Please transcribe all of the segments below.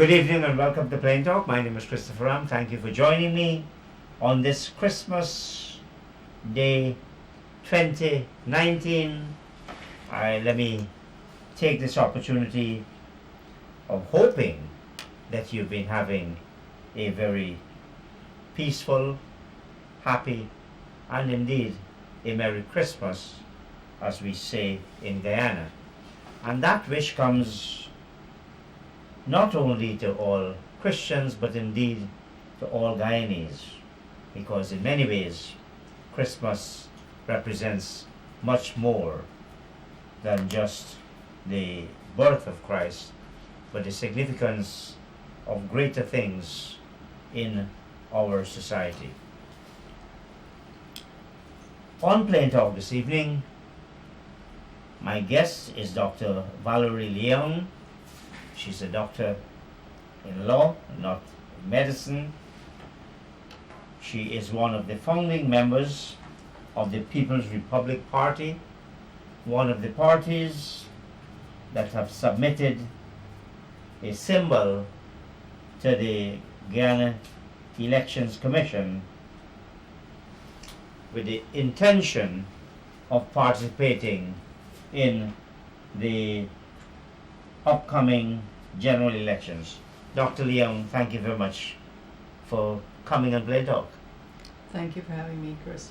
Good evening and welcome to Plain Talk. My name is Christopher Ram. Thank you for joining me on this Christmas Day 2019. Let me take this opportunity of hoping that you've been having a very peaceful, happy, and indeed a Merry Christmas, as we say in Guyana. And that wish comes not only to all Christians, but indeed to all Guyanese, because in many ways Christmas represents much more than just the birth of Christ, but the significance of greater things in our society. On Plain Talk this evening, my guest is Dr. Valerie Leung. She's a doctor in law, not medicine. She is one of the founding members of the People's Republic Party, one of the parties that have submitted a symbol to the Guyana Elections Commission with the intention of participating in the upcoming general elections. Dr. Leung, thank you very much for coming on Plain Talk. Thank you for having me, Chris.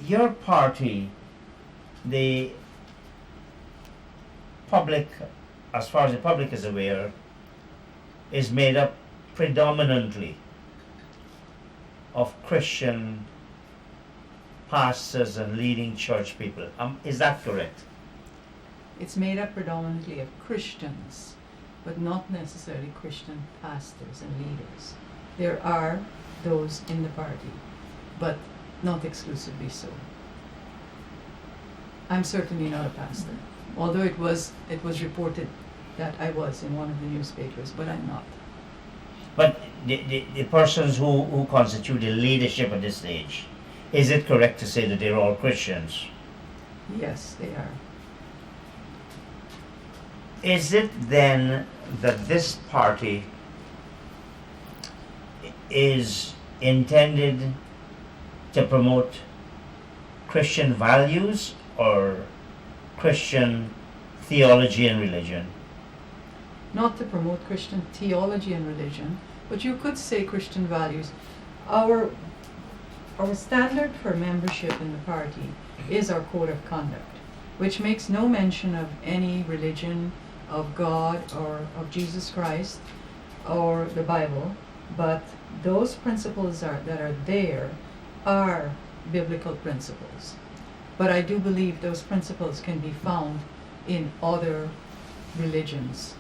Your party, the public, as far as the public is aware, is made up predominantly of Christian pastors and leading church people. Is that correct? It's made up predominantly of Christians, but not necessarily Christian pastors and leaders. There are those in the party, but not exclusively so. I'm certainly not a pastor, although it was reported that I was in one of the newspapers, but I'm not. But the persons who constitute the leadership at this stage, is it correct to say that they're all Christians? Yes, they are. Is it then that this party is intended to promote Christian values or Christian theology and religion? Not to promote Christian theology and religion, but you could say Christian values. Our standard for membership in the party is our code of conduct, which makes no mention of any religion, of God or of Jesus Christ or the Bible, but those principles that are there are biblical principles. But I do believe those principles can be found in other religions.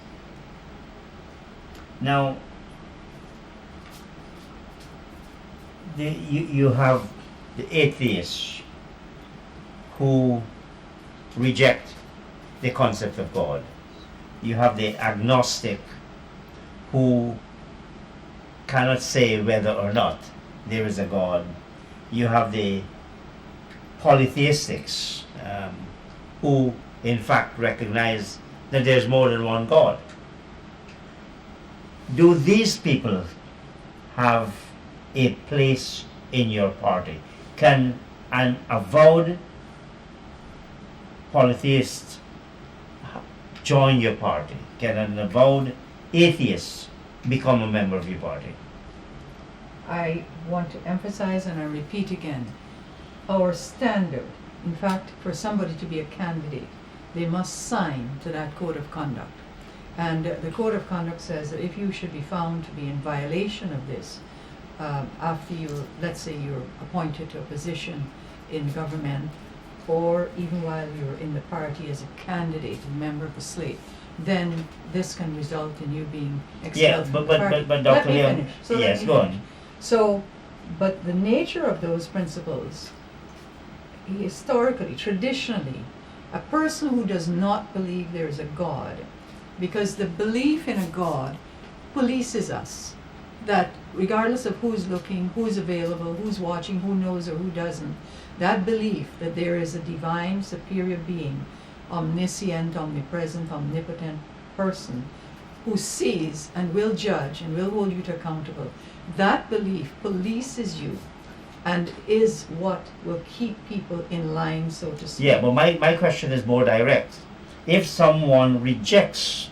Now, you have the atheists who reject the concept of God. You have the agnostic who cannot say whether or not there is a God. You have the polytheistics who in fact recognize that there's more than one God. Do these people have a place in your party? Can an avowed polytheist join your party? Can an avowed atheist become a member of your party? I want to emphasize, and I repeat again, our standard, in fact, for somebody to be a candidate, they must sign to that code of conduct. And the code of conduct says that if you should be found to be in violation of this, after let's say you're appointed to a position in government, or even while you're in the party as a candidate and member of the slate, then this can result in you being expelled from the party. But Dr. Leung, yes, go on. So, but the nature of those principles, historically, traditionally, a person who does not believe there is a God, because the belief in a God polices us, that regardless of who's looking, who's available, who's watching, who knows or who doesn't, that belief that there is a divine superior being, omniscient, omnipresent, omnipotent person, who sees and will judge and will hold you to accountable, that belief polices you and is what will keep people in line, so to speak. Yeah, but my question is more direct. If someone rejects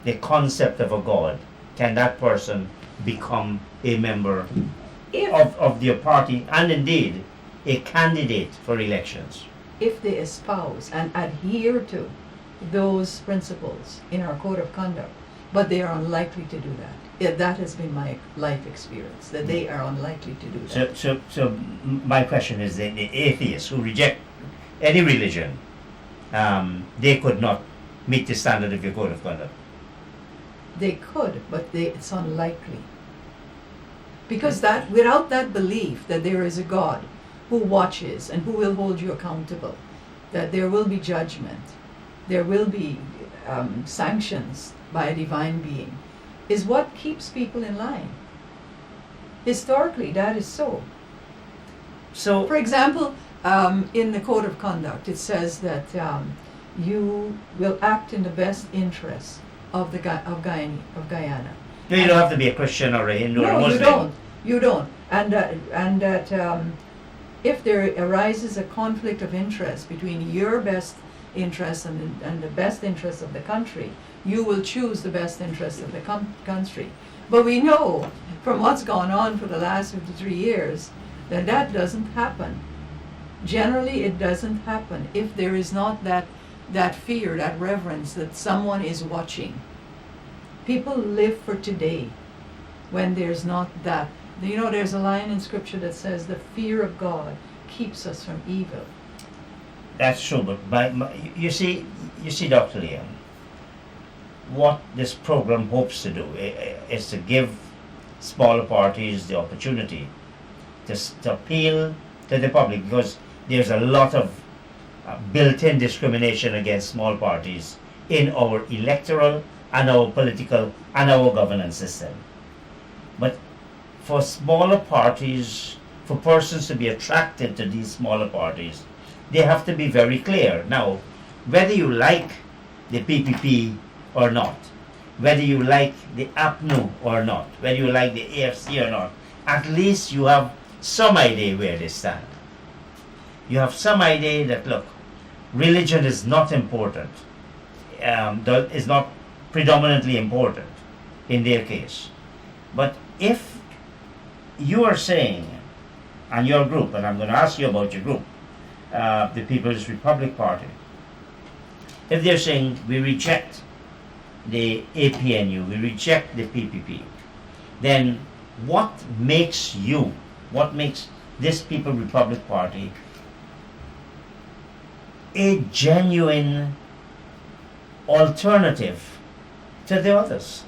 the concept of a God, can that person become a member of their party and indeed a candidate for elections? If they espouse and adhere to those principles in our code of conduct, but they are unlikely to do that. That has been my life experience, that they are unlikely to do that. So my question is, the atheists who reject any religion, they could not meet the standard of your code of conduct. They could, but it's unlikely. Because that, without that belief that there is a God who watches and who will hold you accountable, that there will be judgment, there will be sanctions by a divine being, is what keeps people in line. Historically, that is so. So, For example, in the Code of Conduct, it says that you will act in the best interest of Guyana. you don't have to be a Christian or a Hindu or a No, Muslim. you don't. And that if there arises a conflict of interest between your best interest and the best interest of the country, you will choose the best interest of the country. But we know from what's gone on for the last 53 years that that doesn't happen. Generally, it doesn't happen if there is not that fear, that reverence that someone is watching. People live for today when there's not that. You know, there's a line in scripture that says the fear of God keeps us from evil. That's true, but you see, Dr. Leung, what this program hopes to do is to give smaller parties the opportunity to appeal to the public, because there's a lot of built-in discrimination against small parties in our electoral and our political and our governance system. But for smaller parties, for persons to be attracted to these smaller parties, they have to be very clear. Now, whether you like the PPP or not, whether you like the APNU or not, whether you like the AFC or not, at least you have some idea where they stand. You have some idea that, look, religion is not important, is not predominantly important in their case. But if you are saying, and your group, and I'm going to ask you about your group, the People's Republic Party, if they're saying we reject the APNU, we reject the PPP, then what makes this People's Republic Party a genuine alternative to the others?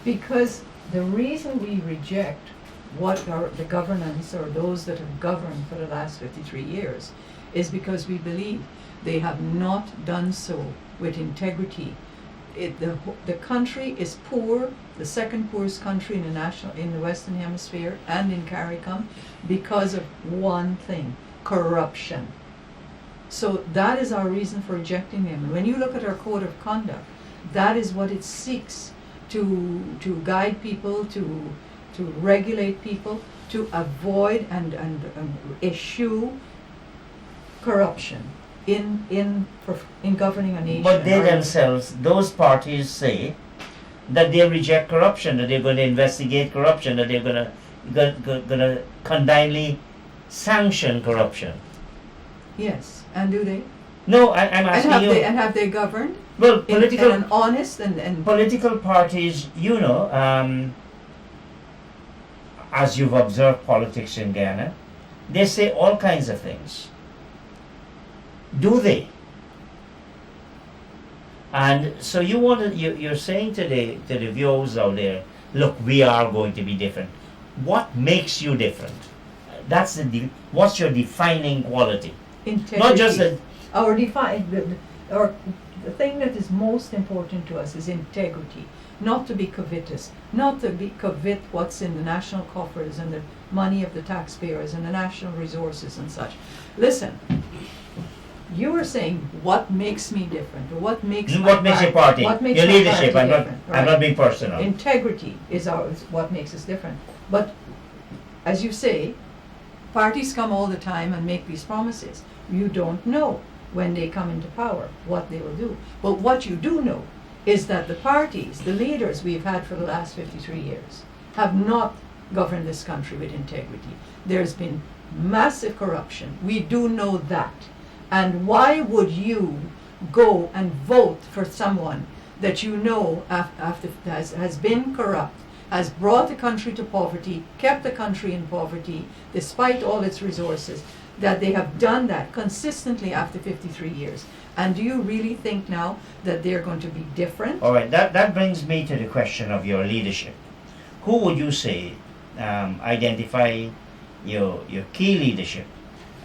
Because the reason we reject what are the governance or those that have governed for the last 53 years is because we believe they have not done so with integrity. The country is poor, the second poorest country in the Western Hemisphere and in CARICOM, because of one thing: corruption. So that is our reason for rejecting them. And when you look at our code of conduct, that is what it seeks to guide people, to regulate people, to avoid and eschew corruption in governing a nation. But they themselves, those parties, say that they reject corruption, that they're going to investigate corruption, that they're going to condignly sanction corruption. Yes, and do they? No, I'm asking you. And have they governed? Well, in an honest and political parties, as you've observed politics in Ghana, they say all kinds of things. Do they? And so you're saying to the viewers out there, look, we are going to be different. What makes you different? What's your defining quality? integrity. Not just that. The thing that is most important to us is integrity. Not to be covetous, not to covet what's in the national coffers and the money of the taxpayers and the national resources and such. Listen, You were saying what makes me different, or what makes What makes your party, what makes your my leadership? party I'm not. different, I'm right. not being personal. Integrity is what makes us different. But as you say, parties come all the time and make these promises. You don't know when they come into power what they will do. But what you do know is that the parties, the leaders we've had for the last 53 years, have not governed this country with integrity. There's been massive corruption. We do know that. And why would you go and vote for someone that you know after has been corrupt, has brought the country to poverty, kept the country in poverty, despite all its resources, that they have done that consistently after 53 years? And do you really think now that they're going to be different? All right, that brings me to the question of your leadership. Who would you say identify your key leadership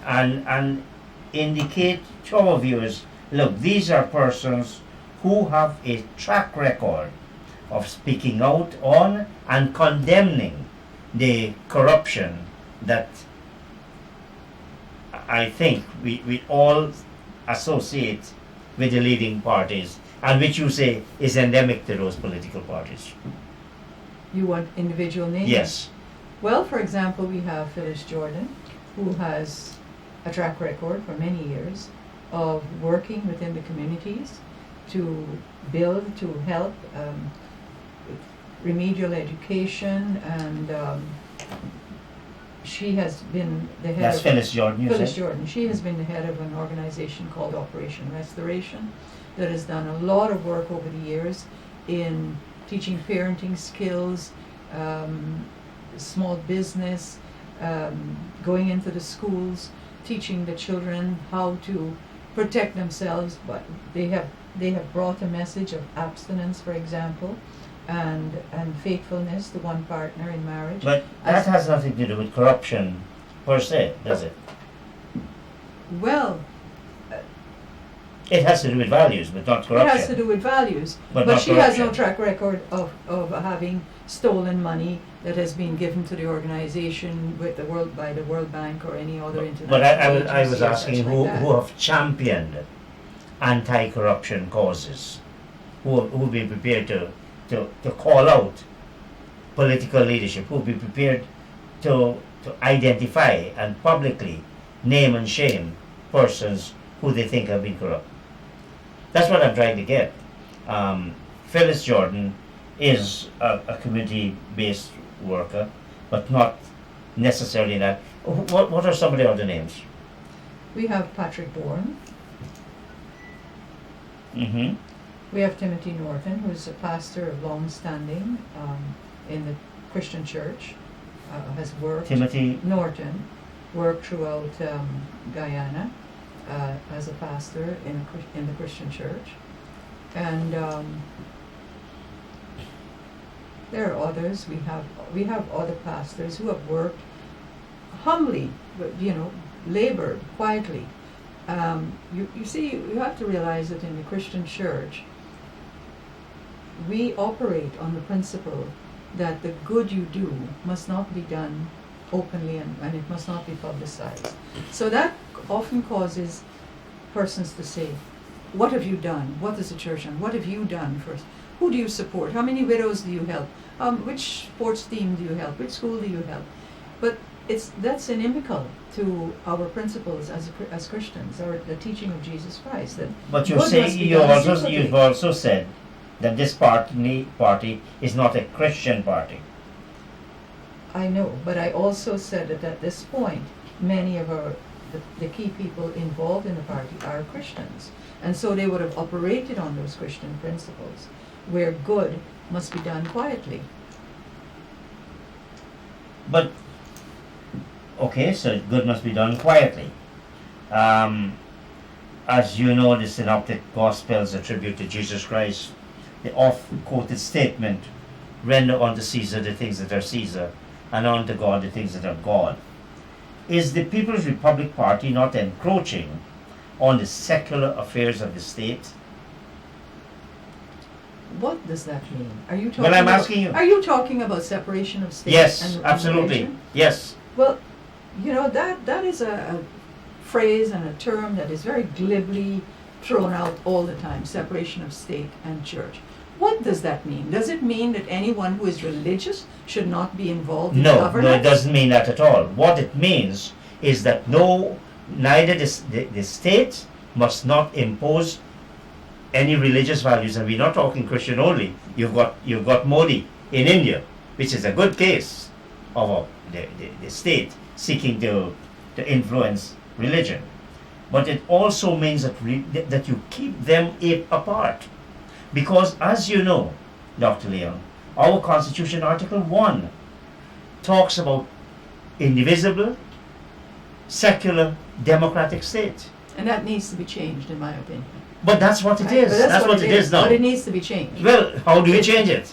and indicate to our viewers, look, these are persons who have a track record of speaking out on and condemning the corruption that I think we all associate with the leading parties, and which you say is endemic to those political parties. You want individual names? Yes. Well, for example, we have Phyllis Jordan, who has a track record for many years of working within the communities to build, to help remedial education, and she has been the head That's of Phyllis Jordan, you Phyllis said? Jordan. She has been the head of an organization called Operation Restoration that has done a lot of work over the years in teaching parenting skills, small business, going into the schools, teaching the children how to protect themselves. But they have brought a message of abstinence, for example, and faithfulness to one partner in marriage. But that has nothing to do with corruption per se, does it? Well, It has to do with values, but not corruption. it has to do with values, But but not she has no corruption. track record of having stolen money that has been given to the organization with by the World Bank or any other international But I was agency or such asking like who that. have championed anti-corruption causes, who will be prepared to call out political leadership, who will be prepared to identify and publicly name and shame persons who they think have been corrupt. That's what I'm trying to get. Phyllis Jordan is a community-based worker, but not necessarily that. What are some of the other names? We have Patrick Bourne. Mm-hmm. We have Timothy Norton, who's a pastor of long standing in the Christian church, has worked. Timothy. Norton worked throughout Guyana as a pastor in the Christian church, and there are others. We have other pastors who have worked humbly, but labored quietly. You see, you have to realize that in the Christian church, we operate on the principle that the good you do must not be done openly and it must not be publicized. So that often causes persons to say, what have you done? What is the church done? What have you done first? Who do you support? How many widows do you help? Which sports team do you help? Which school do you help? But that's inimical to our principles as Christians, or the teaching of Jesus Christ. That But you good say must be done secretly. you've also said that this party is not a Christian party. I know, but I also said that at this point, many of the key people involved in the party are Christians, and so they would have operated on those Christian principles, where good must be done quietly. But okay, so good must be done quietly. As you know, the Synoptic Gospels attribute to Jesus Christ the oft-quoted statement, "Render unto Caesar the things that are Caesar, and unto God the things that are God." Is the People's Republic Party not encroaching on the secular affairs of the state? What does that mean? Are you talking? Well, I'm about, asking you. Are you talking about separation of state? Yes, and absolutely. religion? Yes. Well, that is a phrase and a term that is very glibly thrown out all the time, separation of state and church. What does that mean? Does it mean that anyone who is religious should not be involved in governance? No, it doesn't mean that at all. What it means is that neither the state must not impose any religious values, and we're not talking Christian only. You've got Modi in India, which is a good case of the state seeking to influence religion. But it also means that you keep them apart. Because as you know, Dr. Leung, our Constitution, Article 1, talks about indivisible, secular, democratic state. And that needs to be changed, in my opinion. But that's what it Right? is. But That's what it is now. But it needs to be changed. Well, how do you change it?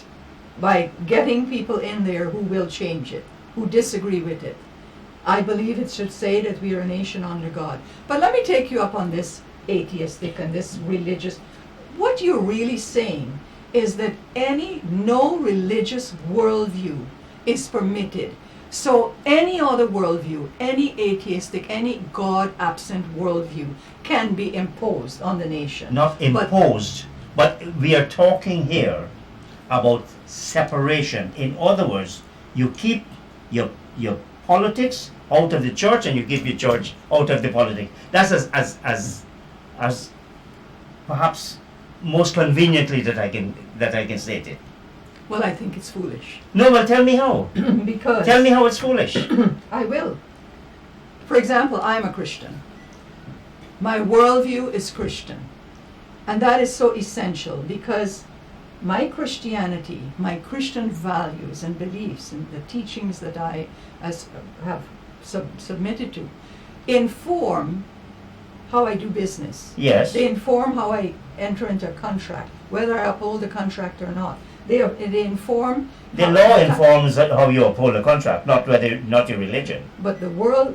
By getting people in there who will change it, who disagree with it. I believe it should say that we are a nation under God. But let me take you up on this atheistic and this religious. What you're really saying is that no religious worldview is permitted. So any other worldview, any atheistic, any God-absent worldview can be imposed on the nation. Not imposed, but we are talking here about separation. In other words, you keep your politics out of the church, and you keep your church out of the politics. That's as perhaps most conveniently that I can state it. Well, I think it's foolish. No, well, tell me how. Because Tell me how it's foolish. I will. For example, I'm a Christian. My worldview is Christian. And that is so essential because my Christianity, my Christian values and beliefs and the teachings that I have submitted to inform how I do business. Yes. They inform how I enter into a contract, whether I uphold the contract or not. They inform. The law informs how you uphold a contract, not your religion. But the worldview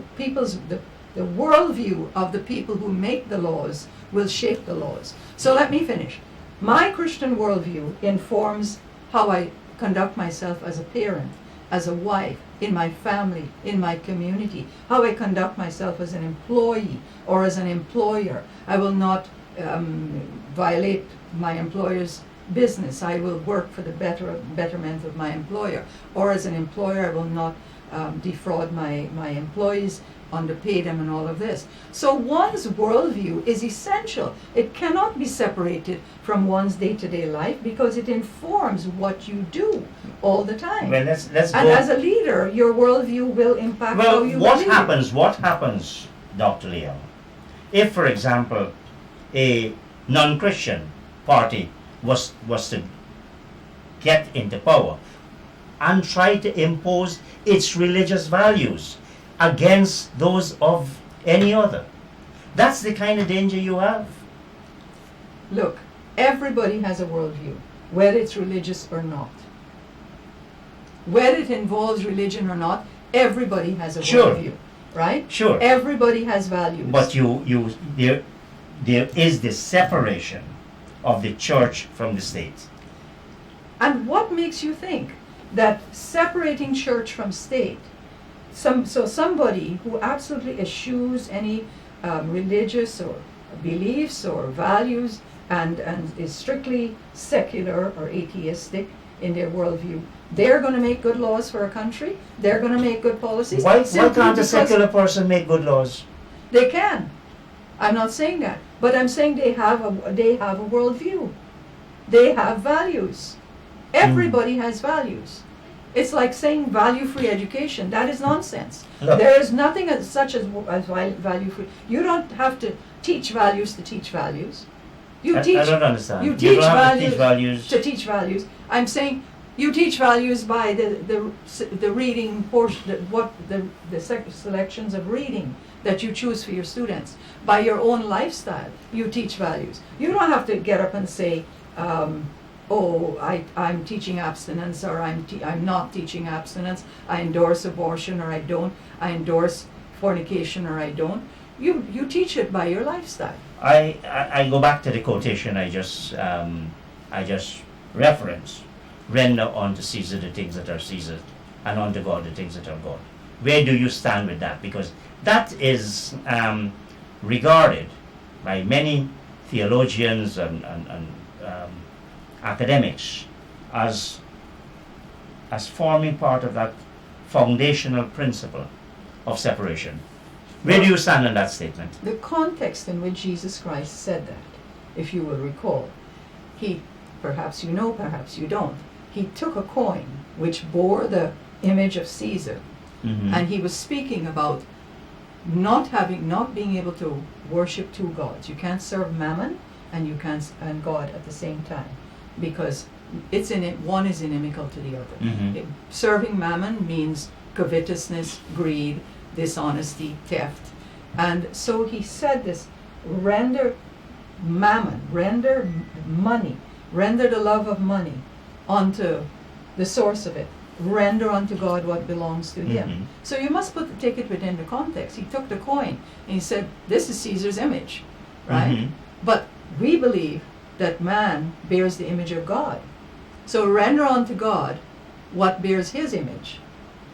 of the people who make the laws will shape the laws. So let me finish. My Christian worldview informs how I conduct myself as a parent, as a wife, in my family, in my community, how I conduct myself as an employee or as an employer. I will not violate my employer's business. I will work for the betterment of my employer. Or as an employer, I will not defraud my employees, underpay them, and all of this. So one's worldview is essential. It cannot be separated from one's day-to-day life because it informs what you do all the time. Well, let's And go. as a leader, your worldview will impact how Well, you what lead. happens, Dr. Leung, if, for example, a non-Christian party was to get into power and try to impose its religious values against those of any other? That's the kind of danger you have. Look, everybody has a worldview, whether it's religious or not. Whether it involves religion or not, everybody has a Sure. worldview, right? Sure. Everybody has values. But there is this separation of the church from the state. And what makes you think that separating church from state, somebody who absolutely eschews any religious or beliefs or values and is strictly secular or atheistic in their worldview, they're going to make good laws for a country, they're going to make good policies. Why simply can't a because secular person make good laws? They can. I'm not saying that, but I'm saying they have a worldview. They have values. Everybody has values. It's like saying value-free education. That is nonsense. Look. There is nothing such as value-free. You don't have to teach values to teach values. I don't understand. You You teach don't have to values teach values. to teach values. I'm saying you teach values by the reading portion, the selections of reading that you choose for your students. By your own lifestyle, you teach values. You don't have to get up and say, I'm teaching abstinence, or I'm not teaching abstinence. I endorse abortion, or I don't. I endorse fornication, or I don't. You teach it by your lifestyle. I go back to the quotation I just referenced. Render unto Caesar the things that are Caesar, and unto God the things that are God. Where do you stand with that? Because that is regarded by many theologians and academics as forming part of that foundational principle of separation. Where do you stand on that statement? The context in which Jesus Christ said that, if you will recall, he, perhaps you know, perhaps you don't, he took a coin which bore the image of Caesar, and he was speaking about not being able to worship two gods. You can't serve Mammon and God at the same time, because one is inimical to the other. Serving Mammon means covetousness, greed, dishonesty, theft. And so he said this: render Mammon, render money, render the love of money unto the source of it, render unto God what belongs to him. So you must take it within the context. He took the coin and he said, this is Caesar's image, right? But we believe that man bears the image of God. So render unto God what bears his image.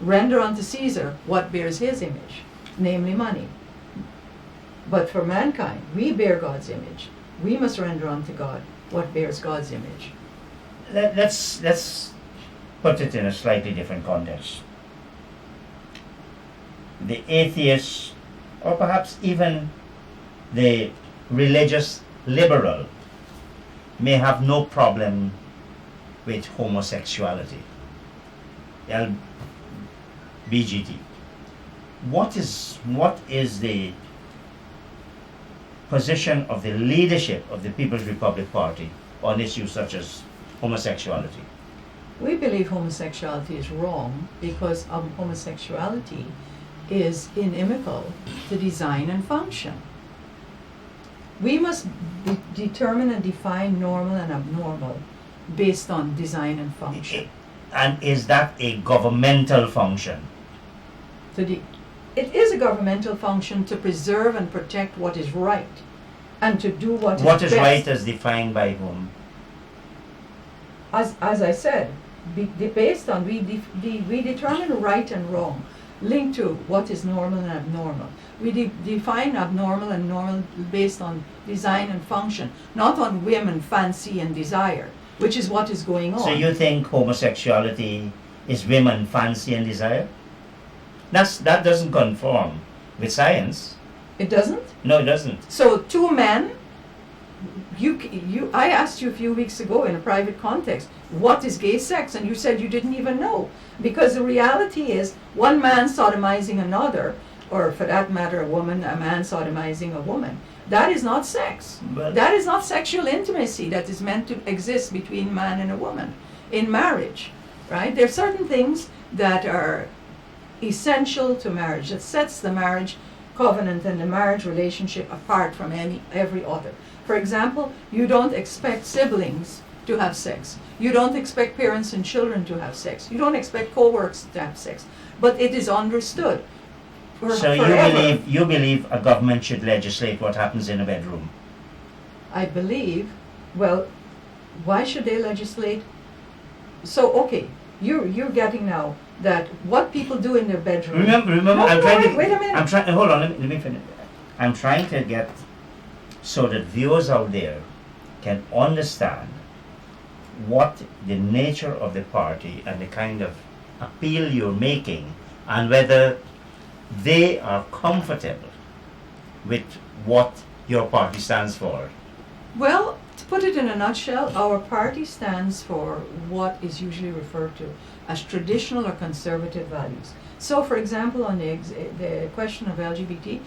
Render unto Caesar what bears his image, namely money. But for mankind, we bear God's image. We must render unto God what bears God's image. Let's put it in a slightly different context. The atheist, or perhaps even the religious liberal, may have no problem with homosexuality. BGT. What is the position of the leadership of the People's Republic Party on issues such as homosexuality? We believe homosexuality is wrong because homosexuality is inimical to design and function. We must determine and define normal and abnormal based on design and function. And is that a governmental function? It is a governmental function to preserve and protect what is right and to do what is best. What is right as defined by whom? As I said, based on, we determine right and wrong linked to what is normal and abnormal. We define abnormal and normal based on design and function, not on whim and fancy and desire, which is what is going on. So you think homosexuality is whim and fancy and desire? That doesn't conform with science. It doesn't? No, it doesn't. So two men, I asked you a few weeks ago in a private context, what is gay sex? And you said you didn't even know. Because the reality is, one man sodomizing another, or for that matter a man sodomizing a woman, that is not sex. But that is not sexual intimacy that is meant to exist between man and a woman in marriage, right? There are certain things that are essential to marriage, that sets the marriage covenant and the marriage relationship apart from every other. For example, you don't expect siblings to have sex. You don't expect parents and children to have sex. You don't expect co-workers to have sex. But it is understood. So you believe a government should legislate what happens in a bedroom? I believe, well, why should they legislate? So, okay, you're getting now that what people do in their bedroom. Remember, No, I'm trying to. wait a minute. Hold on, let me finish. I'm trying to get so that viewers out there can understand what the nature of the party and the kind of appeal you're making, and whether they are comfortable with what your party stands for. Well, to put it in a nutshell, our party stands for what is usually referred to as traditional or conservative values. So, for example, on the question of LGBT,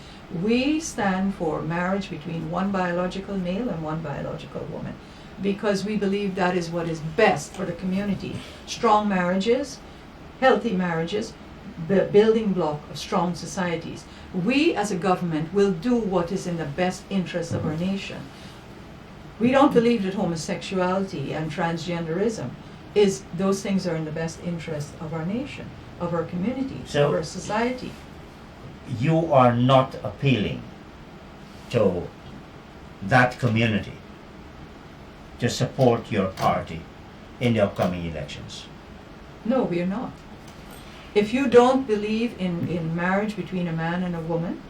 we stand for marriage between one biological male and one biological woman, because we believe that is what is best for the community. Strong marriages, healthy marriages, the building block of strong societies. We as a government will do what is in the best interest of our nation. We don't believe that homosexuality and transgenderism those things are in the best interest of our nation, of our community, So- of our society. You are not appealing to that community to support your party in the upcoming elections. No, we are not. If you don't believe in marriage between a man and a woman,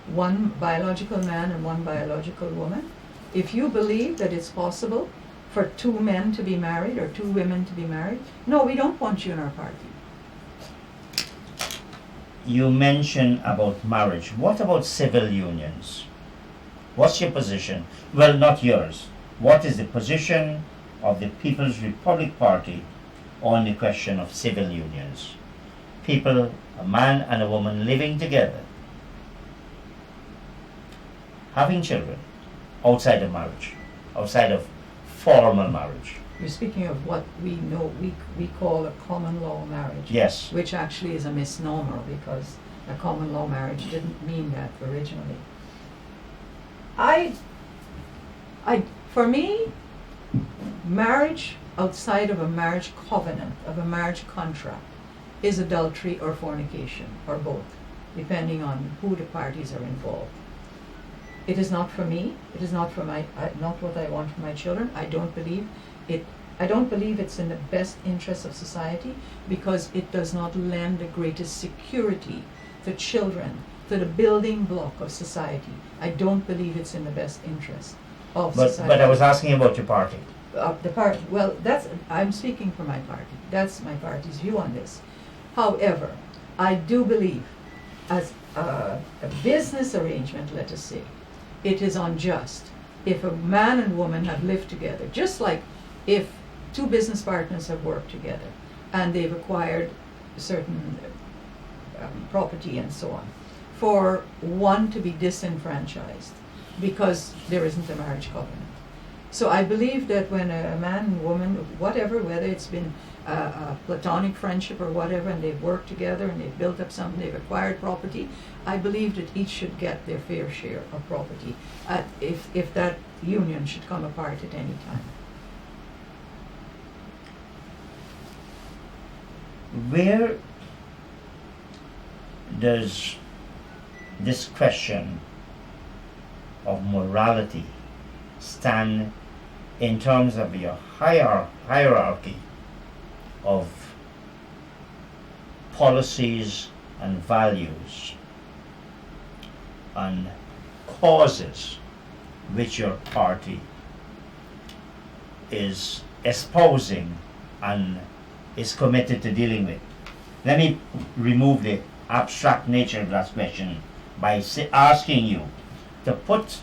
one biological man and one biological woman. If you believe that it's possible for two men to be married or two women to be married, no, we don't want you in our party. You mentioned about marriage. What about civil unions? What's your position? Well, not yours. What is the position of the People's Republic Party on the question of civil unions? People, a man and a woman living together, having children outside of marriage, outside of formal marriage. You're speaking of what we know, we call a common law marriage. Yes. Which actually is a misnomer because a common law marriage didn't mean that originally. For me, marriage outside of a marriage covenant, of a marriage contract, is adultery or fornication, or both, depending on who the parties are involved. It is not for me. It is not for not what I want for my children. I don't believe it's in the best interest of society because it does not lend the greatest security to children, to the building block of society. I don't believe it's in the best interest of society. But I was asking about your party. The party. Well, I'm speaking for my party. That's my party's view on this. However, I do believe, as a business arrangement, let us say, it is unjust if a man and woman have lived together, just like if two business partners have worked together and they've acquired certain property and so on, for one to be disenfranchised because there isn't a marriage covenant. So I believe that when a man and woman, whatever, whether it's been a platonic friendship or whatever, and they've worked together and they've built up something, they've acquired property, I believe that each should get their fair share of property if that union should come apart at any time. Where does this question of morality stand in terms of your hierarchy of policies and values and causes which your party is espousing and is committed to dealing with? Let me remove the abstract nature of that question by asking you to put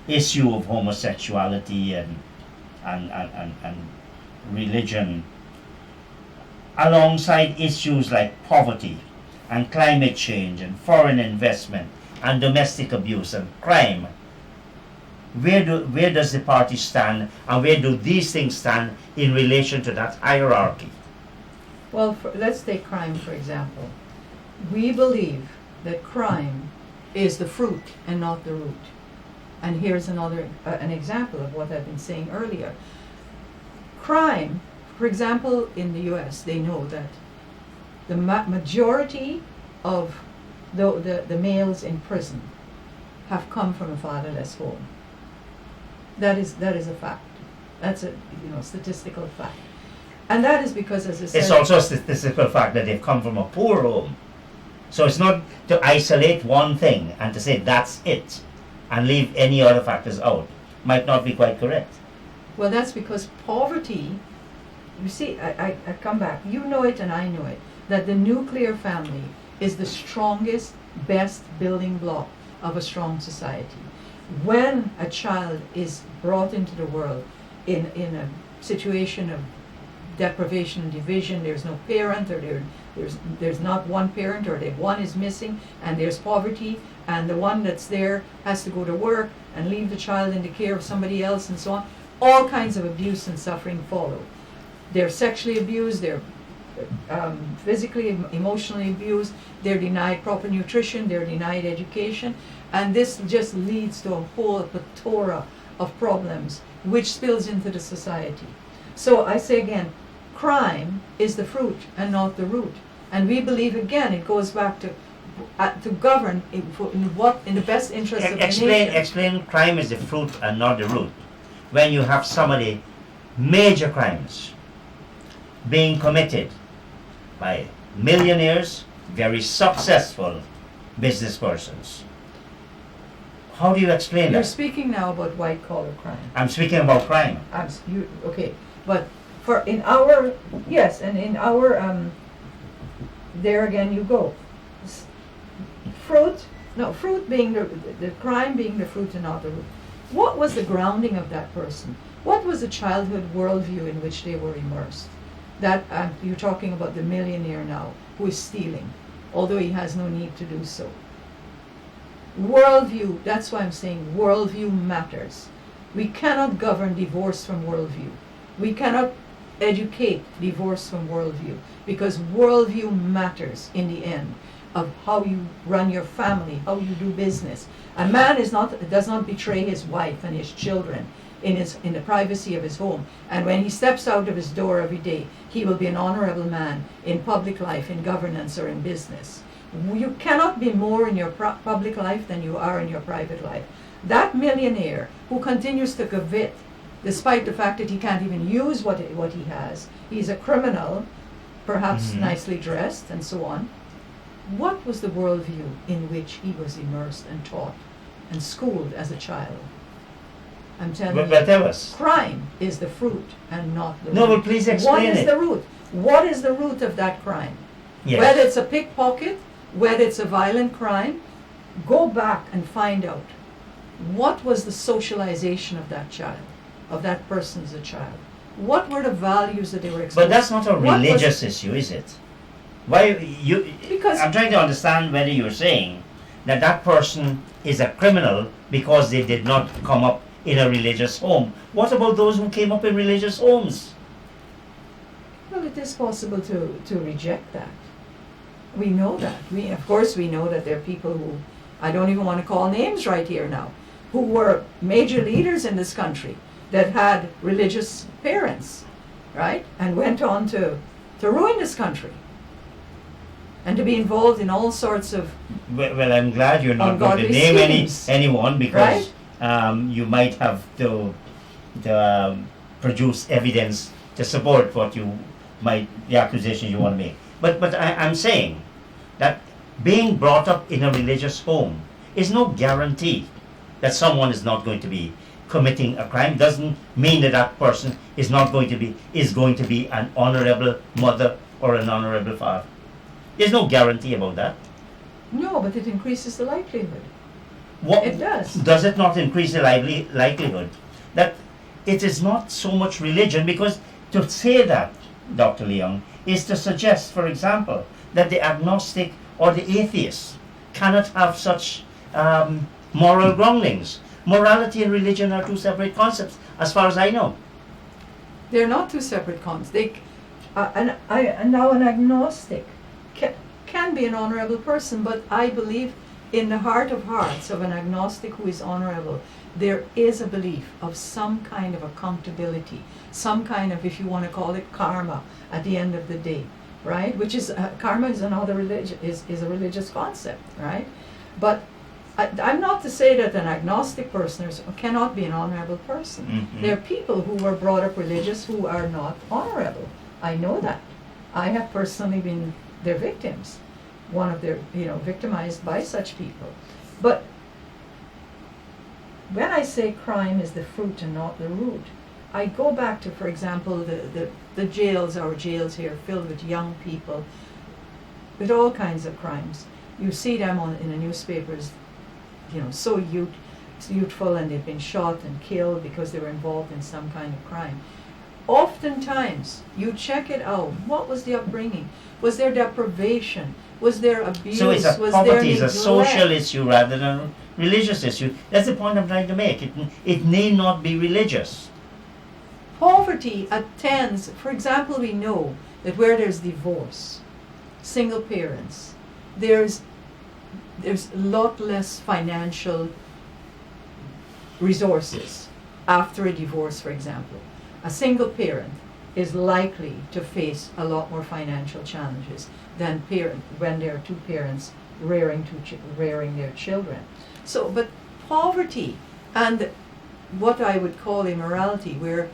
issue of homosexuality and religion alongside issues like poverty and climate change and foreign investment and domestic abuse and crime. Where does the party stand, and where do these things stand in relation to that hierarchy? Well, let's take crime, for example. We believe that crime is the fruit and not the root. And here's another an example of what I've been saying earlier. Crime, for example, in the US, they know that the majority of the males in prison have come from a fatherless home. That is a fact. That's a statistical fact. And that is because, as I said, it's also a statistical fact that they've come from a poor home. So it's not to isolate one thing and to say that's it and leave any other factors out. Might not be quite correct. Well, that's because poverty, you see, I come back, you know it and I know it, that the nuclear family is the strongest, best building block of a strong society. When a child is brought into the world in a situation of deprivation and division, there's no parent, or there's not one parent, or one is missing, and there's poverty, and the one that's there has to go to work and leave the child in the care of somebody else and so on. All kinds of abuse and suffering follow. They're sexually abused, they're physically, emotionally abused, they're denied proper nutrition, they're denied education, and this just leads to a whole plethora of problems which spills into the society. So I say again, crime is the fruit and not the root. And we believe, again, it goes back to govern in the best interest of the nation. Explain crime is the fruit and not the root. When you have somebody, major crimes being committed by millionaires, very successful business persons, How do you explain You're that? speaking now about white collar crime. I'm speaking about crime. Okay, but for in our yes, and in our there again you go. Fruit being the crime being the fruit and not the root. What was the grounding of that person? What was the childhood worldview in which they were immersed? That you're talking about the millionaire now who is stealing, although he has no need to do so. Worldview, that's why I'm saying worldview matters. We cannot govern divorce from worldview. We cannot educate divorce from worldview, because worldview matters in the end of how you run your family, how you do business. A man does not betray his wife and his children in the privacy of his home. And when he steps out of his door every day, he will be an honorable man in public life, in governance, or in business. You cannot be more in your public life than you are in your private life. That millionaire who continues to covet, despite the fact that he can't even use what he has, he's a criminal, perhaps nicely dressed and so on. What was the worldview in which he was immersed and taught and schooled as a child? I'm telling you, But tell us. crime is the fruit and not the root. No, but please explain What is it. the root? What is the root of that crime? Yes. Whether it's a pickpocket, whether it's a violent crime, go back and find out what was the socialization of that child, of that person as a child. What were the values that they were exposed to? But that's not a What was- religious issue, is it? Why you? Because- I'm trying to understand whether you're saying that that person is a criminal because they did not come up in a religious home. What about those who came up in religious homes? Well, it is possible to reject that. We know that. Of course we know that there are people who, I don't even want to call names right here now, who were major leaders in this country that had religious parents, right? And went on to ruin this country. And to be involved in all sorts of, Well, I'm glad you're not going to ungodly name schemes. anyone because you might have to produce evidence to support what the accusation you want to make. But I'm saying that being brought up in a religious home is no guarantee that someone is not going to be committing a crime. Doesn't mean that that person is going to be an honorable mother or an honorable father. There's no guarantee about that. no, but it increases the likelihood. What, It does. Does it not increase the likelihood that it is not so much religion? Because to say that, Dr. Leung, is to suggest, for example, that the agnostic or the atheist cannot have such moral groundings. Morality and religion are two separate concepts, as far as I know. They're not two separate concepts. And now an agnostic can be an honorable person, but I believe in the heart of hearts of an agnostic who is honorable, there is a belief of some kind of accountability, some kind of, if you want to call it, karma at the end of the day, right? Which is, karma is another religion, is a religious concept, right? But I'm not to say that an agnostic person cannot be an honorable person. Mhm. There are people who were brought up religious who are not honorable. I know that. I have personally been their victims, one of their, victimized by such people. But when I say crime is the fruit and not the root, I go back to, for example, the jails, our jails here, filled with young people with all kinds of crimes. You see them in the newspapers, so youthful, and they've been shot and killed because they were involved in some kind of crime. Oftentimes, you check it out. What was the upbringing? Was there deprivation? Was there abuse? So it's was poverty there is a neglect? social issue rather than a religious issue. That's the point I'm trying to make. It need not be religious. Poverty attends, for example, we know that where there's divorce, single parents, there's a lot less financial resources after a divorce, for example. A single parent is likely to face a lot more financial challenges than when there are two parents rearing their children. So, but poverty and what I would call immorality, where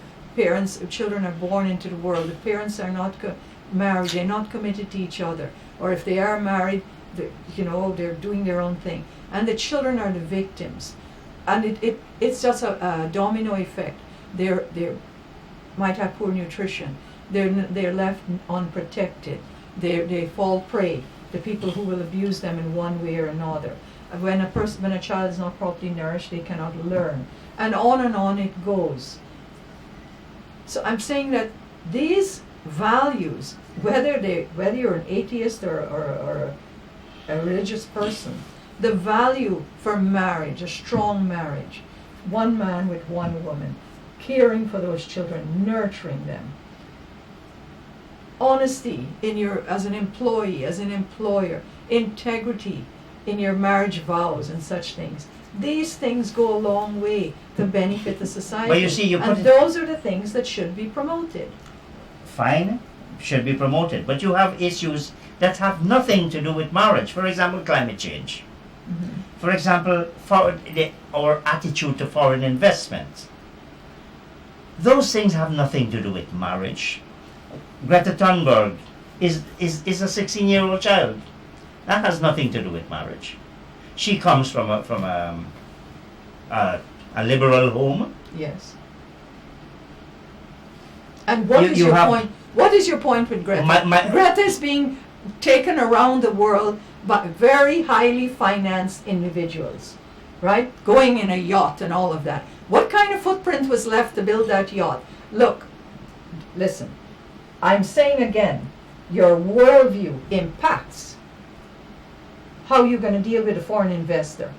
children are born into the world, the parents are not married, they're not committed to each other, or if they are married, they're doing their own thing, and the children are the victims. and it's just a domino effect. They might have poor nutrition. They're left unprotected. They fall prey to people who will abuse them in one way or another. When a child is not properly nourished, they cannot learn, and on it goes. So I'm saying that these values, whether you're an atheist or a religious person, the value for marriage, a strong marriage, one man with one woman, caring for those children, nurturing them, honesty as an employee, as an employer, integrity in your marriage vows and such things. These things go a long way to benefit the society. But you see, and those are the things that should be promoted. Fine, should be promoted. But you have issues that have nothing to do with marriage. For example, climate change. Mm-hmm. For example, our attitude to foreign investment. Those things have nothing to do with marriage. Greta Thunberg is a 16-year-old child. That has nothing to do with marriage. She comes from a liberal home. Yes. And what is your point? What is your point with Greta? Greta is being taken around the world by very highly financed individuals, right? Going in a yacht and all of that. What kind of footprint was left to build that yacht? Look, listen, I'm saying again, your worldview impacts how you're going to deal with a foreign investor.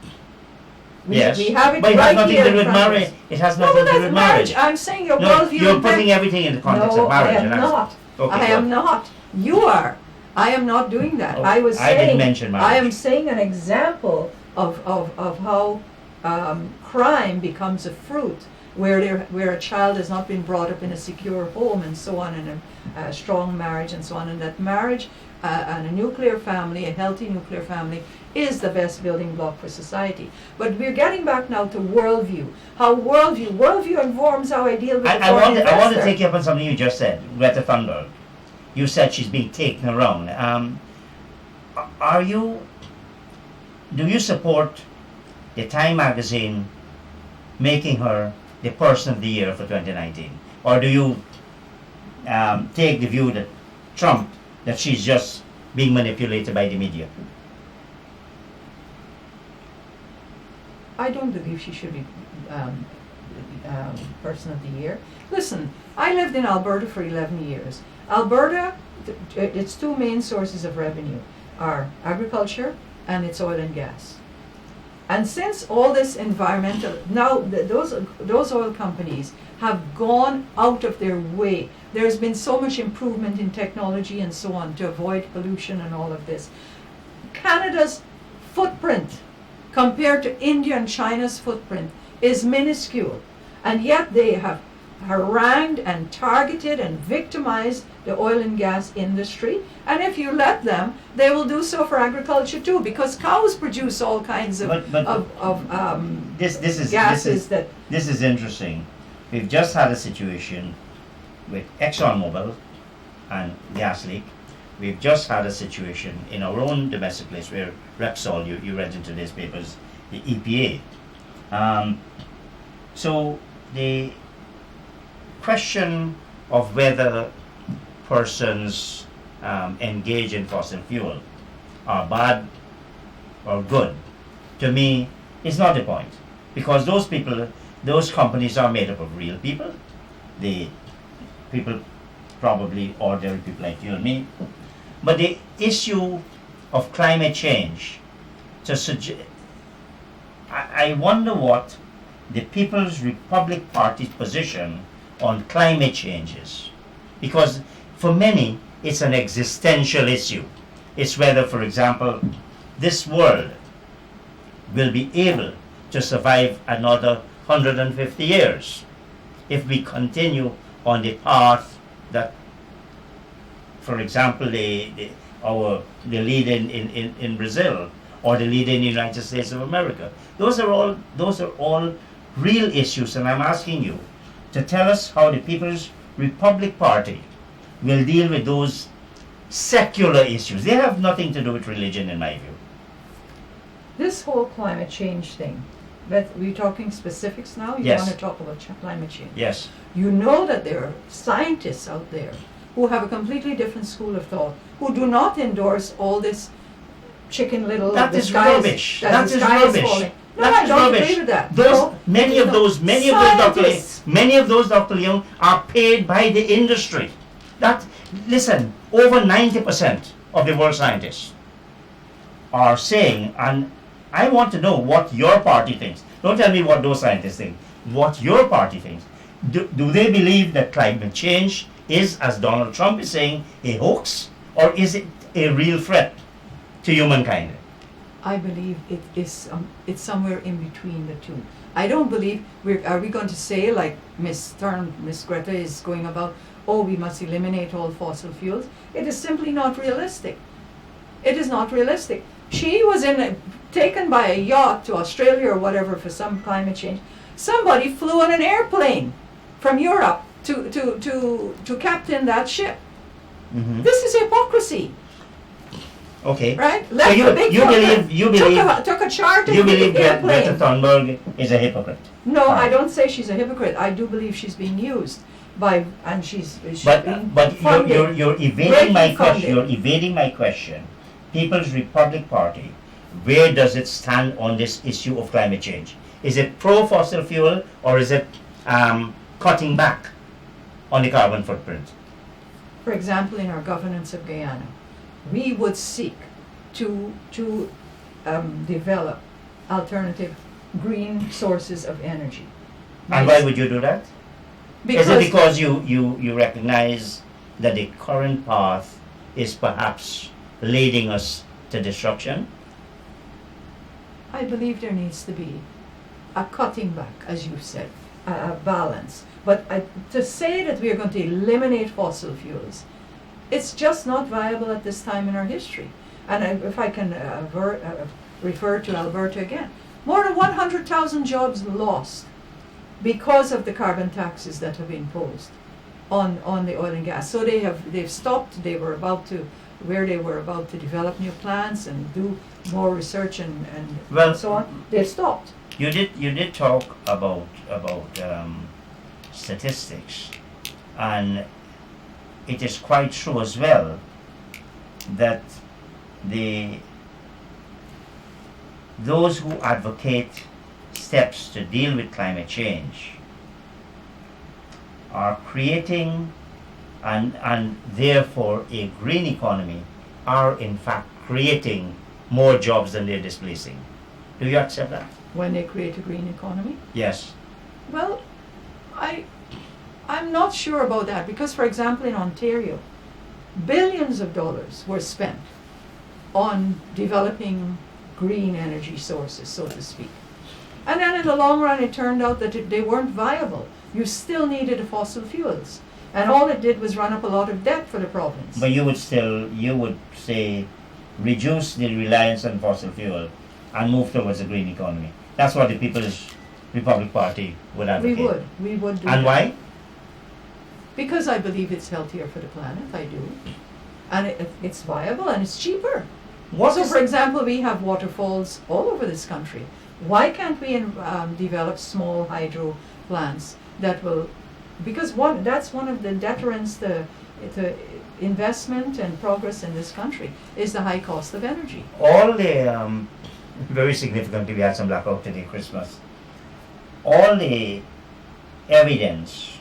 Yes, we have it but it right has nothing here to do in with front of marriage. us. It has nothing to do with marriage. I'm saying your No, worldview. you're putting everything in the context of marriage. I am not. Okay, I am not. You are. I am not doing that. Oh, I was I saying. didn't mention marriage. I am saying an example of how crime becomes a fruit where a child has not been brought up in a secure home and so on, and a strong marriage and so on, and that marriage and a nuclear family, a healthy nuclear family, is the best building block for society. But we're getting back now to worldview. How worldview informs how I deal with the foreign investor. I want to take you up on something you just said, Greta Thunberg. You said she's being taken around. Do you support the Time magazine making her the Person of the Year for 2019? Or do you take the view that she's just being manipulated by the media? I don't believe she should be Person of the Year. Listen, I lived in Alberta for 11 years. Alberta, its two main sources of revenue are agriculture and it's oil and gas. And since all this environmental, now those oil companies have gone out of their way. There's been so much improvement in technology and so on to avoid pollution and all of this. Canada's footprint compared to India and China's footprint is minuscule, and yet they have harangued and targeted and victimized the oil and gas industry, and if you let them, they will do so for agriculture too, because cows produce all kinds of gases that... This is interesting. We've just had a situation with ExxonMobil and gas leak. We've just had a situation in our own domestic place where Repsol, you read in today's papers, the EPA. So the question of whether persons engage in fossil fuel are bad or good, to me, is not the point. Because those companies are made up of real people. The people, probably ordinary people like you and me. But the issue of climate change, I wonder what the People's Republic Party's position on climate change is. Because for many, it's an existential issue. It's whether, for example, this world will be able to survive another 150 years if we continue on the path that, for example, the lead in Brazil or the lead in the United States of America. Those are all real issues, and I'm asking you to tell us how the People's Republic Party will deal with those secular issues. They have nothing to do with religion, in my view. This whole climate change thing but we're talking specifics now? You Yes. want to talk about climate change? Yes. You know that there are scientists out there who have a completely different school of thought, who do not endorse all this chicken little. That the is sky is- rubbish. that That the is sky rubbish. falling. No, That I is don't rubbish. agree with that. Those No, many of no. those Scientists. many of those Dr. Leung are paid by the industry. That listen, over 90% of the world scientists are saying, and I want to know what your party thinks. Don't tell me what those scientists think. What your party thinks. Do they believe that climate change is, as Donald Trump is saying, a hoax, or is it a real threat to humankind? I believe it is. It's somewhere in between the two. I don't believe are we going to say like Miss Greta is going about. Oh, we must eliminate all fossil fuels. It is simply not realistic. It is not realistic. She was taken by a yacht to Australia or whatever for some climate change. Somebody flew on an airplane from Europe to captain that ship. Mm-hmm. This is hypocrisy. Okay. Right? So you believe took a chart you in believe the that Greta airplane. Thunberg is a hypocrite. No, I Fine. don't say she's a hypocrite. I do believe she's being used by, and she's being But funded. you're evading Greatly my question. funded. You're evading my question. People's Republic Party, where does it stand on this issue of climate change? Is it pro fossil fuel, or is it cutting back on the carbon footprint? For example, in our governance of Guyana, we would seek to develop alternative green sources of energy. And why would you do that? Because Is it because you recognize that the current path is perhaps leading us to destruction? I believe there needs to be a cutting back, as you said, a balance. But to say that we are going to eliminate fossil fuels, it's just not viable at this time in our history. And if I can refer to Alberta again, more than 100,000 jobs lost because of the carbon taxes that have been imposed on the oil and gas. So they've stopped. They were about to develop new plants and do more research and Well, so on. They've stopped. You did talk about statistics, and it is quite true as well that those who advocate steps to deal with climate change are creating and therefore a green economy are in fact creating more jobs than they're displacing. Do you accept that? When they create a green economy? Yes. Well, I'm not sure about that because, for example, in Ontario, billions of dollars were spent on developing green energy sources, so to speak. And then in the long run, it turned out that they weren't viable. You still needed the fossil fuels. And all it did was run up a lot of debt for the province. But you would say, reduce the reliance on fossil fuel and move towards a green economy. That's what the People's Republic Party would advocate. We would do And that. why? Because I believe it's healthier for the planet, I do. And it's viable and it's cheaper. So, for example, we have waterfalls all over this country. Why can't we develop small hydro plants that will, because that's one of the deterrents to investment and progress in this country is the high cost of energy. all the very significantly, we had some blackout today, Christmas. All the evidence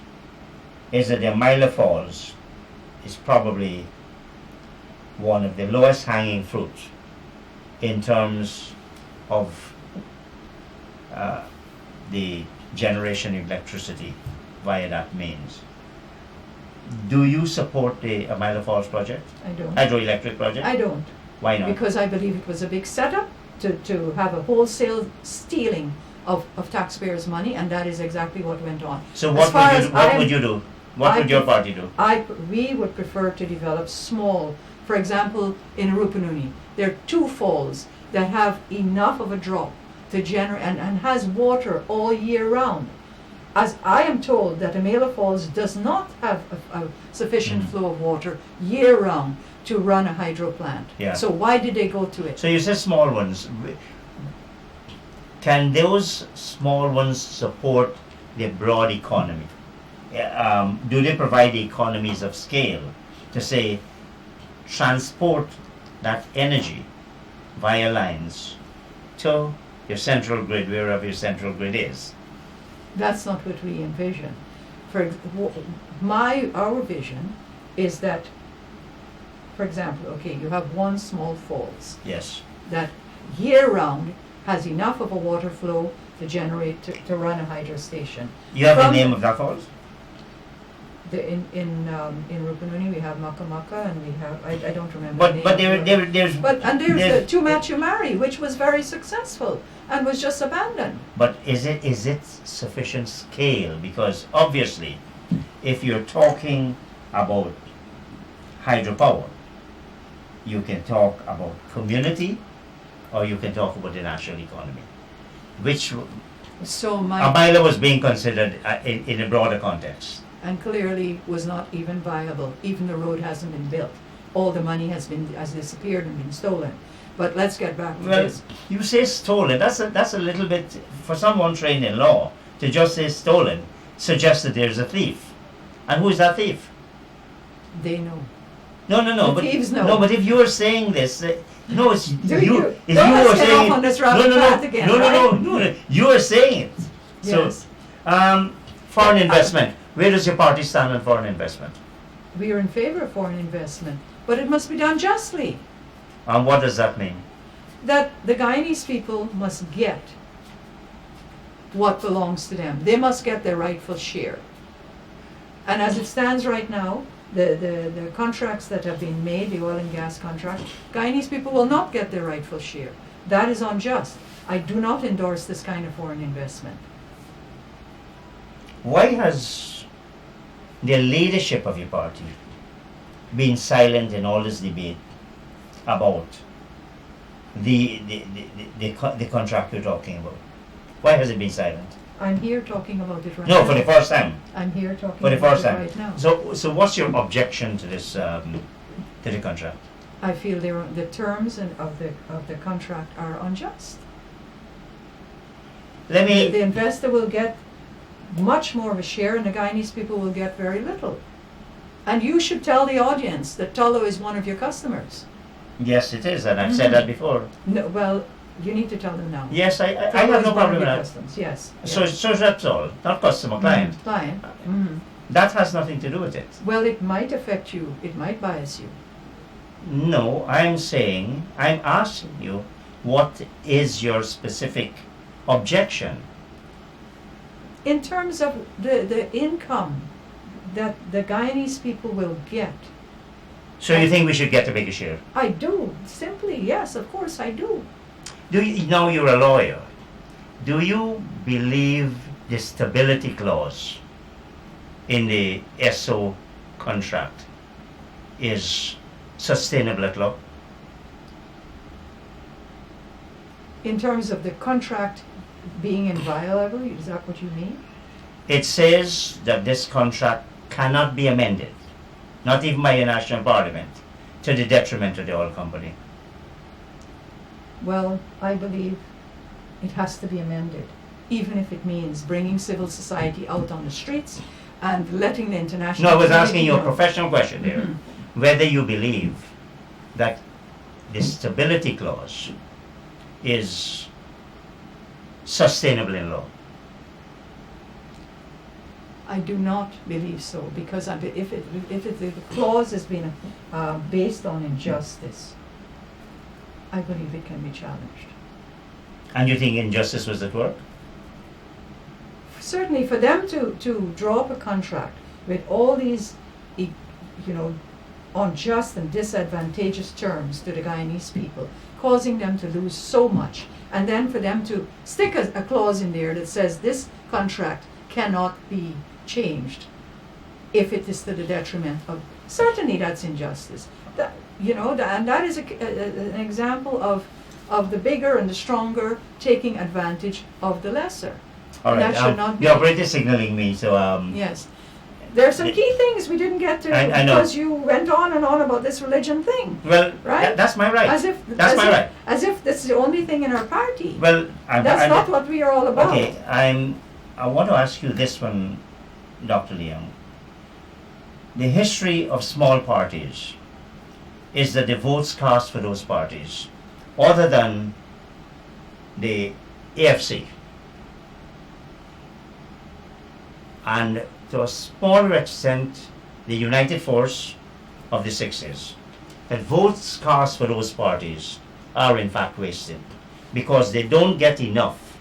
is that the Mila Falls is probably one of the lowest hanging fruit in terms of the generation of electricity via that means. Do you support the Mila Falls project, I don't. hydroelectric project? I don't. Why not? Because I believe it was a big setup to have a wholesale stealing of taxpayers' money, and that is exactly what went on. So As what far would as you do? What I'm- would you do? What I would your pref- party do? We would prefer to develop small, for example, in Rupununi, there are 2 falls that have enough of a drop to generate and has water all year round. As I am told that Amela Falls does not have a sufficient Mhm. flow of water year round to run a hydro plant. Yeah. So why did they go to it? So you said small ones. can those small ones support the broad economy? Do they provide the economies of scale to say transport that energy via lines to your central grid, wherever your central grid is? That's not what we envision. Our vision is that, for example, okay, you have one small falls Yes. that year-round has enough of a water flow to generate, to run a hydro station. You have the From- name of that falls? In Rupununi we have Makamaka and we have, I don't remember the But name of there's the Tumachumari, which was very successful and was just abandoned. but is it sufficient scale? Because obviously, if you're talking about hydropower, you can talk about community, or you can talk about the national economy. Which So Abaila was being considered in a broader context. and clearly was not even viable. Even the road hasn't been built. All the money has disappeared and been stolen. But let's get back to Well, this. you say stolen. That's a little bit, for someone trained in law to just say stolen suggests that there's a thief. And who is that thief? They know. No. The But thieves know. no. But if you are saying this, no, it's Do you. you? If Don't you let's are get saying off on it, this rabbit path again, no. You are saying it. Yes. So, foreign investment. Where does your party stand on foreign investment? We are in favor of foreign investment, but it must be done justly. And what does that mean? That the Guyanese people must get what belongs to them. They must get their rightful share. And as it stands right now, the contracts that have been made, the oil and gas contract, Guyanese people will not get their rightful share. That is unjust. I do not endorse this kind of foreign investment. Why has the leadership of your party been silent in all this debate about the contract you're talking about? Why has it been silent? I'm here talking about it right now. No, for the first time. I'm here talking For the about first it time. right now. So what's your objection to this to the contract? I feel the terms of the contract are unjust. Let me. The investor will get much more of a share and the Guyanese people will get very little. And you should tell the audience that Tullow is one of your customers. Yes, it is, and I've said that before. No, well, you need to tell them now. Yes, I Tullow have is no one problem of with your that. customers, yes. So that's all, not customer, client. Client. Mhm. That has nothing to do with it. Well, it might affect you. It might bias you. No, I'm asking you, what is your specific objection? In terms of the income that the Guyanese people will get, So you think we should get a bigger share? I do. Simply, yes, of course I do. Do you know you're a lawyer? Do you believe the stability clause in the SO contract is sustainable at law? In terms of the contract being inviolable, is that what you mean? It says that this contract cannot be amended, not even by a national parliament, to the detriment of the oil company. Well, I believe it has to be amended, even if it means bringing civil society out on the streets and letting the international No, I was community asking you a know. professional question there. Mhm. Whether you believe that the stability clause is sustainable in law. I do not believe so, because if the clause has been based on injustice, I believe it can be challenged. And you think injustice was at work? Certainly, for them to draw up a contract with all these, unjust and disadvantageous terms to the Guyanese people, causing them to lose so much, and then for them to stick a clause in there that says this contract cannot be changed if it is to the detriment of, certainly that's injustice. And that is an example of the bigger and the stronger taking advantage of the lesser. All And right. that should not The be. operator is signaling me, so Yes. There are some key things we didn't get to I know. because you went on and on about this religion thing. Well, Right? that's my right. As if That's my right. As if this is the only thing in our party. Well, That's not what we are all about. Okay, I want to ask you this one, Dr. Leung. The history of small parties is that the votes cast for those parties, other than the AFC, and to a smaller extent the United Force of the 60s, that votes cast for those parties are in fact wasted because they don't get enough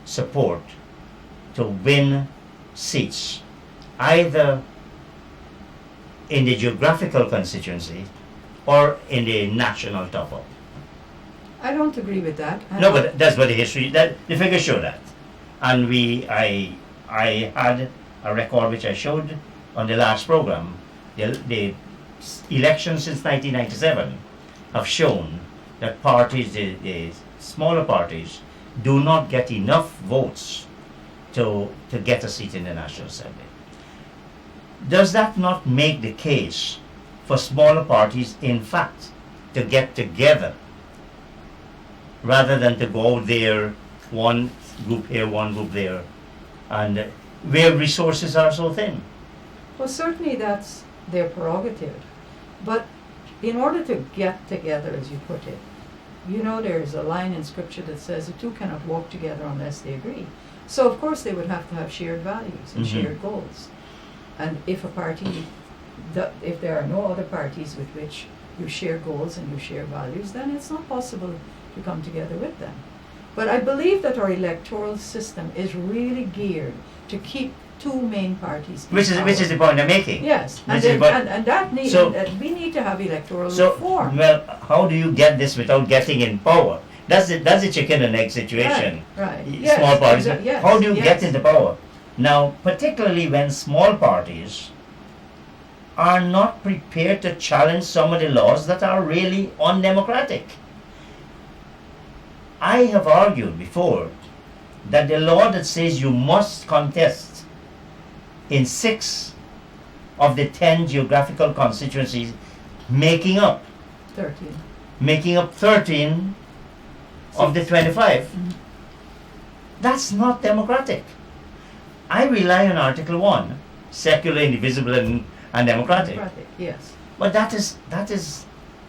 support to win seats either in the geographical constituency or in the national top-up. I don't agree with that. No, but that's what the history, that the figures show that. And I had a record which I showed on the last program. The elections since 1997 have shown that parties, the smaller parties, do not get enough votes to get a seat in the National Assembly. Does that not make the case for smaller parties, in fact, to get together rather than to go there, one group here, one group there, and where resources are so thin? Well, certainly that's their prerogative. But in order to get together, as you put it, you know there's a line in scripture that says the two cannot walk together unless they agree. So of course they would have to have shared values and shared goals. And if a party, if there are no other parties with which you share goals and you share values, then it's not possible to come together with them. But I believe that our electoral system is really geared to keep two main parties in Which is the point I'm making. Yes, and, Which is then, what- and that needs, So- we need to have electoral So, reform. well, how do you get this without getting in power? That's the chicken and egg situation. Right. Y- Yes, Small parties. yes, How do you yes. get into power? Now, particularly when small parties are not prepared to challenge some of the laws that are really undemocratic. I have argued before that the law that says you must contest in 6 of the 10 geographical constituencies, making up 13 of the 25, that's not democratic. I rely on Article 1, secular, indivisible, and democratic. Democratic, yes, But that is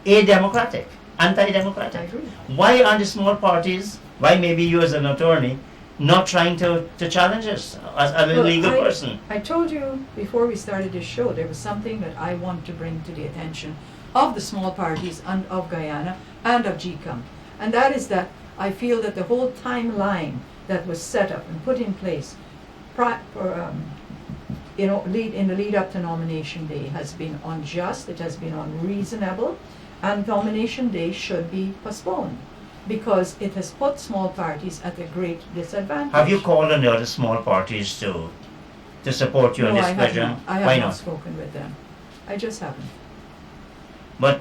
a-democratic, I anti-democratic. agree. Why are the small parties, why maybe you as an attorney, not trying to challenge us as a Well, legal person? I told you before we started this show, there was something that I want to bring to the attention of the small parties and of Guyana and of GCOM. And that is that I feel that the whole timeline that was set up and put in place in the lead up to nomination day has been unjust, it has been unreasonable, and nomination day should be postponed because it has put small parties at a great disadvantage. Have you called on the other small parties to support you on No, this I have question? not. I Why have not not? spoken with them. I just haven't. But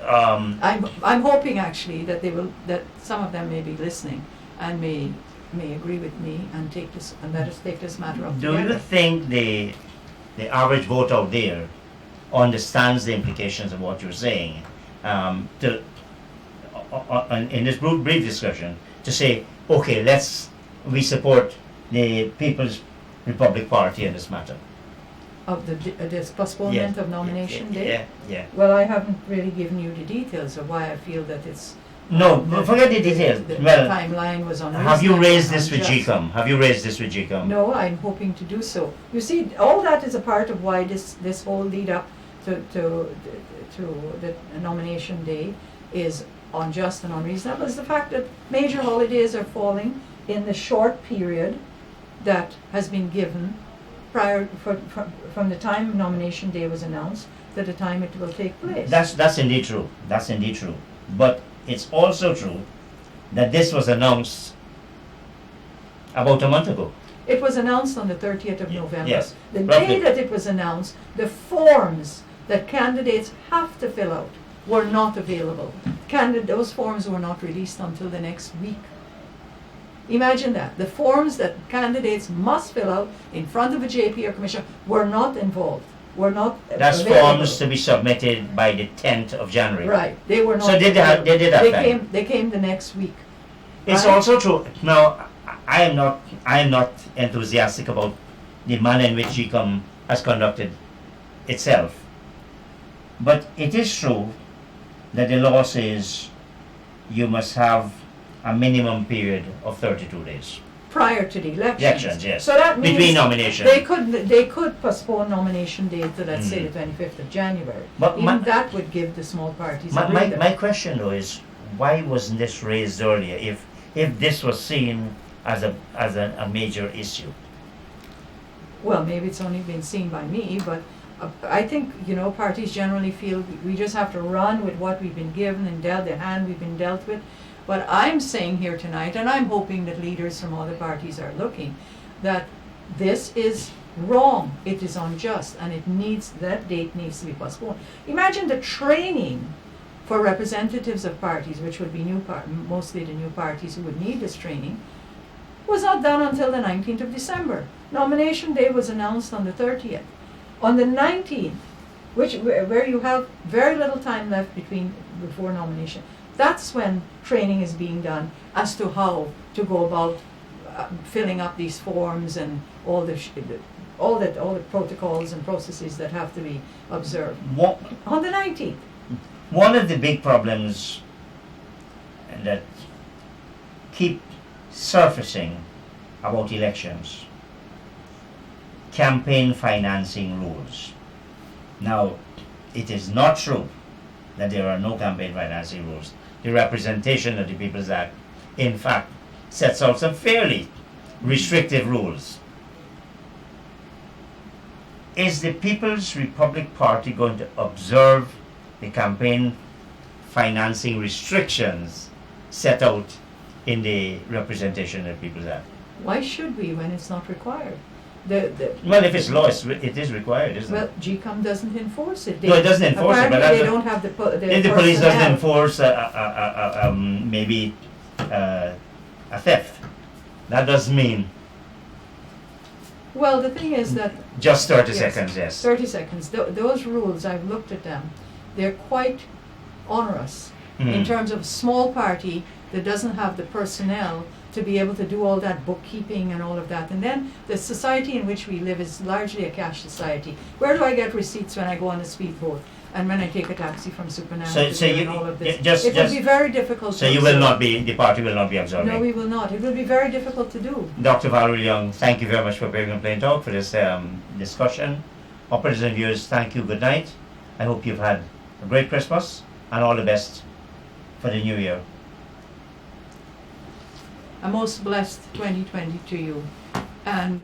I'm hoping actually that that some of them may be listening and may agree with me and let us take this matter up do you together. think the average vote out there understands the implications of what you're saying? In this brief discussion, to say, okay, we support the People's Republic Party in this matter. Of this postponement of nomination day? Yeah. Well, I haven't really given you the details of why I feel that it's No, forget the details. the Well, timeline was unreasonable. have you raised this and with unjust. GCOM? Have you raised this with GCOM? No, I'm hoping to do so. You see, all that is a part of why this whole lead up to the nomination day is unjust and unreasonable. Is the fact that major holidays are falling in the short period that has been given from the time nomination day was announced to the time it will take place. That's indeed true. That's indeed true. But it's also true that this was announced about a month ago. It was announced on the 30th of November. Yes, The roughly. day that it was announced, the forms that candidates have to fill out were not available. Those forms were not released until the next week. Imagine that. The forms that candidates must fill out in front of a JP or commission were not involved, were not That's available. forms to be submitted by the 10th of January. Right, they were not. So they did that thing. They came the next week. It's Right? also true. Now, I am not enthusiastic about the manner in which GCOM has conducted itself. But it is true that the law says you must have a minimum period of 32 days. Prior to the elections. Elections, yes. So that means Between nomination. they could postpone nomination date to, let's say, the 25th of January. But Even that would give the small parties a My breather. question though is, why wasn't this raised earlier if this was seen as a major issue? Well, maybe it's only been seen by me, but I think, parties generally feel we just have to run with what we've been given and dealt the hand we've been dealt with. But I'm saying here tonight, and I'm hoping that leaders from other parties are looking, that this is wrong, it is unjust, and that date needs to be postponed. Imagine the training for representatives of parties, which would be mostly the new parties who would need this training, was not done until the 19th of December. Nomination day was announced on the 30th. On the 19th, where you have very little time left before nomination, that's when training is being done as to how to go about filling up these forms and all the protocols and processes that have to be observed. On the 19th. One of the big problems that keep surfacing about elections, campaign financing rules. Now, it is not true that there are no campaign financing rules. The Representation of the People's Act, in fact, sets out some fairly restrictive rules. Is the People's Republic Party going to observe the campaign financing restrictions set out in the Representation of the People's Act? Why should we when it's not required? Well, if it's law, it is required, isn't Well, it? GCOM doesn't enforce it. No, it doesn't enforce it, but apparently that's they don't have the if the police doesn't personnel. enforce maybe a theft, that doesn't mean Well, the thing is that just 30 Yes. seconds, yes. 30 seconds. Those rules, I've looked at them. They're quite onerous in terms of small party that doesn't have the personnel to be able to do all that bookkeeping and all of that. And then the society in which we live is largely a cash society. Where do I get receipts when I go on a speedboat and when I take a taxi from Supernana So and all of this? just It would be very difficult so to you will observe. not be, the party will not be observing. No, we will not. It will be very difficult to do. Dr. Valerie Leung, thank you very much for appearing on Plain Talk for this discussion. Operators and viewers, thank you, good night. I hope you've had a great Christmas and all the best for the new year. A most blessed 2020 to you. And